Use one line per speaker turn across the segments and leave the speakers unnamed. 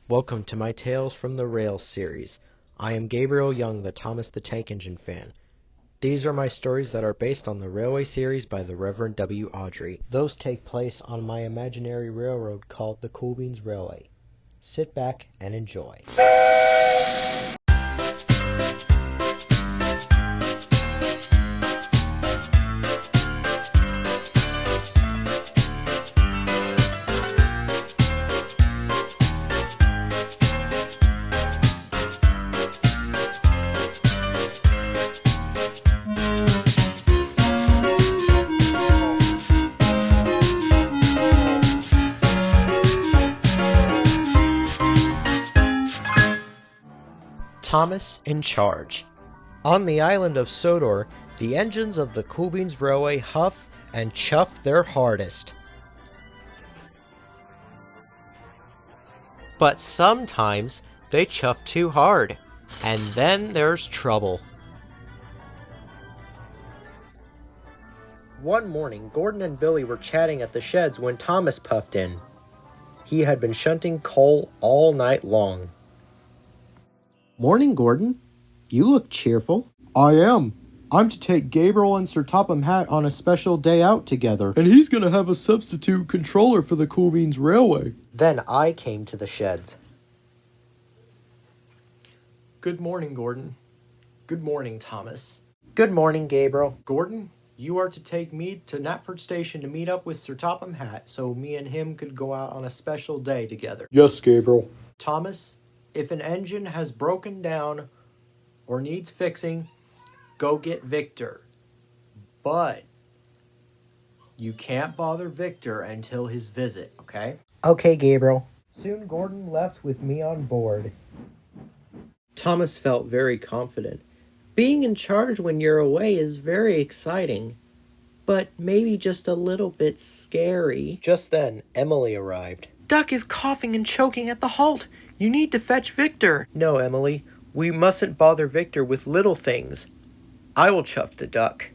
Welcome to my Tales from the Rails series. I am Gabriel Young, the Thomas the Tank Engine fan. These are my stories that are based on the Railway series by the Reverend W. Awdry. Those take place on my imaginary railroad called the Cool Beans Railway. Sit back and enjoy. Thomas in charge. On the island of Sodor, the engines of the Cool Beans Railway huff and chuff their hardest. But sometimes they chuff too hard, and then there's trouble. One morning, Gordon and Billy were chatting at the sheds when Thomas puffed in. He had been shunting coal all night long.
Morning, Gordon. You look cheerful. I am. I'm to take Gabriel and Sir Topham Hatt on a special day out together. And he's going to have a substitute controller for the Cool Beans Railway.
Then I came to the sheds.
Good morning, Gordon. Good morning, Thomas.
Good morning, Gabriel.
Gordon, you are to take me to Knapford Station to meet up with Sir Topham Hatt so me and him could go out on a special day together.
Yes, Gabriel.
Thomas, if an engine has broken down or needs fixing, go get Victor. But you can't bother Victor until his visit, okay?
Okay, Gabriel. Soon Gordon left with me on board. Thomas felt very confident. Being in charge when you're away is very exciting, but maybe just a little bit scary. Just then, Emily arrived.
Duck is coughing and choking at the halt. You need to fetch Victor.
No, Emily, we mustn't bother Victor with little things. I will chuff the duck.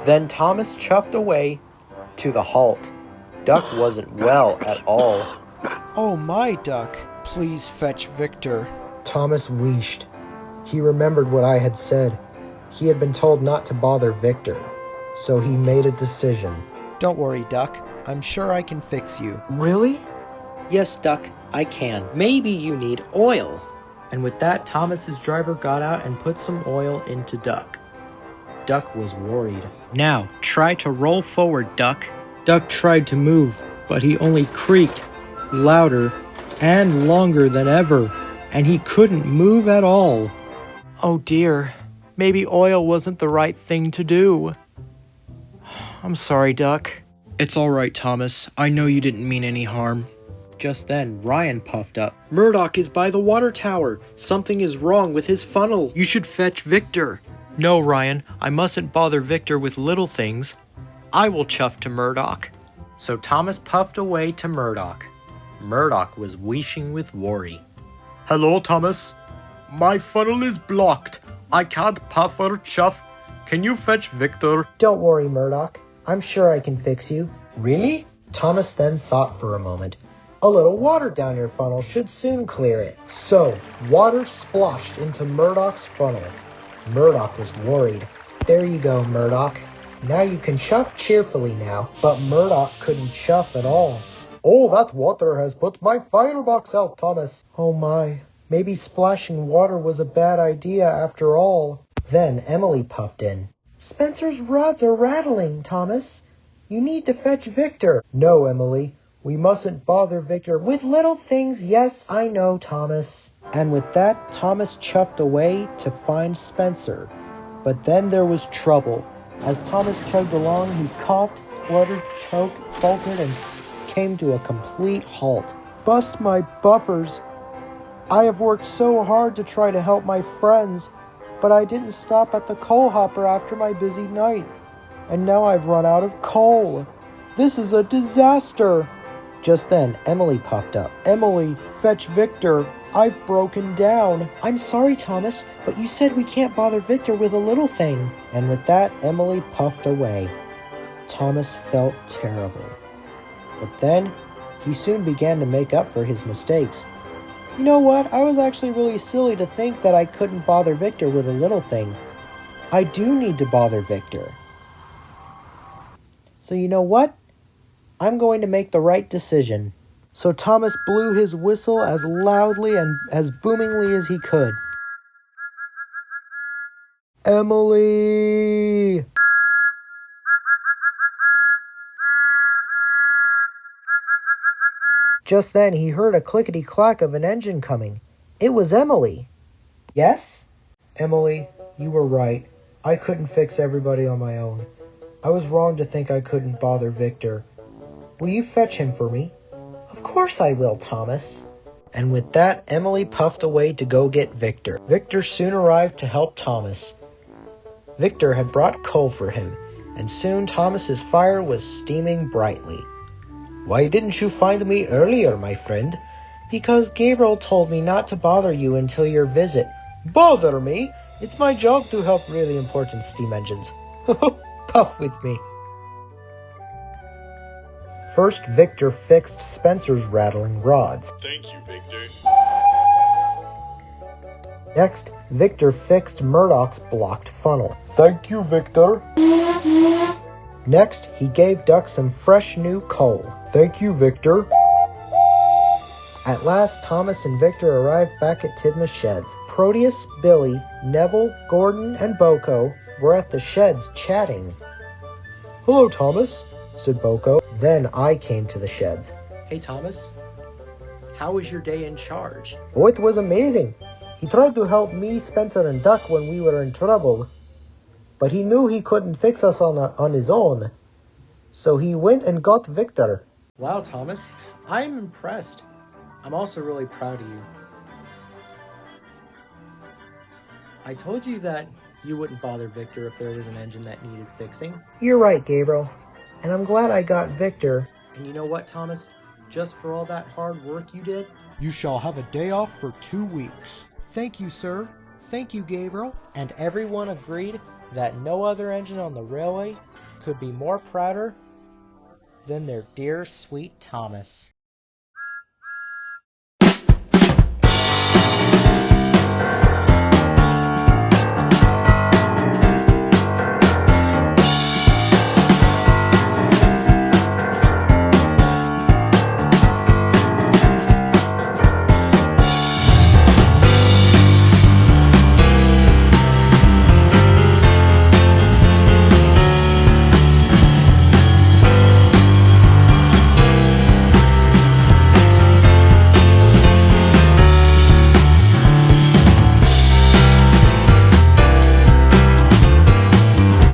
Then Thomas chuffed away to the halt. Duck wasn't well at all.
Oh, my Duck. Please fetch Victor.
Thomas wheezed. He remembered what I had said. He had been told not to bother Victor, so he made a decision.
Don't worry, Duck. I'm sure I can fix you.
Really? Yes, Duck, I can. Maybe you need oil. And with that, Thomas's driver got out and put some oil into Duck. Duck was worried. Now, try to roll forward, Duck.
Duck tried to move, but he only creaked louder and longer than ever, and he couldn't move at all.
Oh dear, maybe oil wasn't the right thing to do. I'm sorry, Duck.
It's all right, Thomas. I know you didn't mean any harm.
Just then, Ryan puffed up. Murdoch is by the water tower. Something is wrong with his funnel.
You should fetch Victor.
No, Ryan, I mustn't bother Victor with little things. I will chuff to Murdoch.
So Thomas puffed away to Murdoch. Murdoch was wheezing with worry.
Hello, Thomas. My funnel is blocked. I can't puff or chuff. Can you fetch Victor?
Don't worry, Murdoch. I'm sure I can fix you. Really? Thomas then thought for a moment. A little water down your funnel should soon clear it. So, water splashed into Murdoch's funnel. Murdoch was worried. There you go, Murdoch. Now you can chuff cheerfully now. But Murdoch couldn't chuff at all.
Oh, that water has put my firebox out, Thomas.
Oh my, maybe splashing water was a bad idea after all. Then Emily puffed in. Spencer's rods are rattling, Thomas. You need to fetch Victor. No, Emily. We mustn't bother Victor with little things. Yes, I know, Thomas. And with that, Thomas chuffed away to find Spencer. But then there was trouble. As Thomas chugged along, he coughed, spluttered, choked, faltered, and came to a complete halt. Bust my buffers. I have worked so hard to try to help my friends, but I didn't stop at the coal hopper after my busy night. And now I've run out of coal. This is a disaster. Just then, Emily puffed up. Emily, fetch Victor. I've broken down. I'm sorry, Thomas, but you said we can't bother Victor with a little thing. And with that, Emily puffed away. Thomas felt terrible. But then, he soon began to make up for his mistakes. You know what? I was actually really silly to think that I couldn't bother Victor with a little thing. I do need to bother Victor. So you know what? I'm going to make the right decision. So Thomas blew his whistle as loudly and as boomingly as he could. Emily! Just then he heard a clickety-clack of an engine coming. It was Emily. Yes? Emily, you were right. I couldn't fix everybody on my own. I was wrong to think I couldn't bother Victor. Will you fetch him for me? Of course I will, Thomas. And with that, Emily puffed away to go get Victor. Victor soon arrived to help Thomas. Victor had brought coal for him, and soon Thomas's fire was steaming brightly. Why didn't you find me earlier, my friend? Because Gabriel told me not to bother you until your visit. Bother me? It's my job to help really important steam engines. Puff with me. First, Victor fixed Spencer's rattling rods.
Thank you, Victor.
Next, Victor fixed Murdoch's blocked funnel. Thank you, Victor. Next, he gave Duck some fresh new coal. Thank you, Victor. At last, Thomas and Victor arrived back at Tidmouth Sheds. Proteus, Billy, Neville, Gordon, and Boko were at the sheds chatting. Hello, Thomas, said Boko. Then I came to the sheds.
Hey, Thomas. How was your day in charge?
Oh, it was amazing. He tried to help me, Spencer, and Duck when we were in trouble. But he knew he couldn't fix us on his own. So he went and got Victor.
Wow, Thomas. I'm impressed. I'm also really proud of you. I told you that you wouldn't bother Victor if there was an engine that needed fixing.
You're right, Gabriel. And I'm glad I got Victor.
And you know what, Thomas? Just for all that hard work you did,
You shall have a day off for 2 weeks. Thank you, sir. Thank you, Gabriel. And everyone agreed that no other engine on the railway could be more prouder than their dear, sweet Thomas.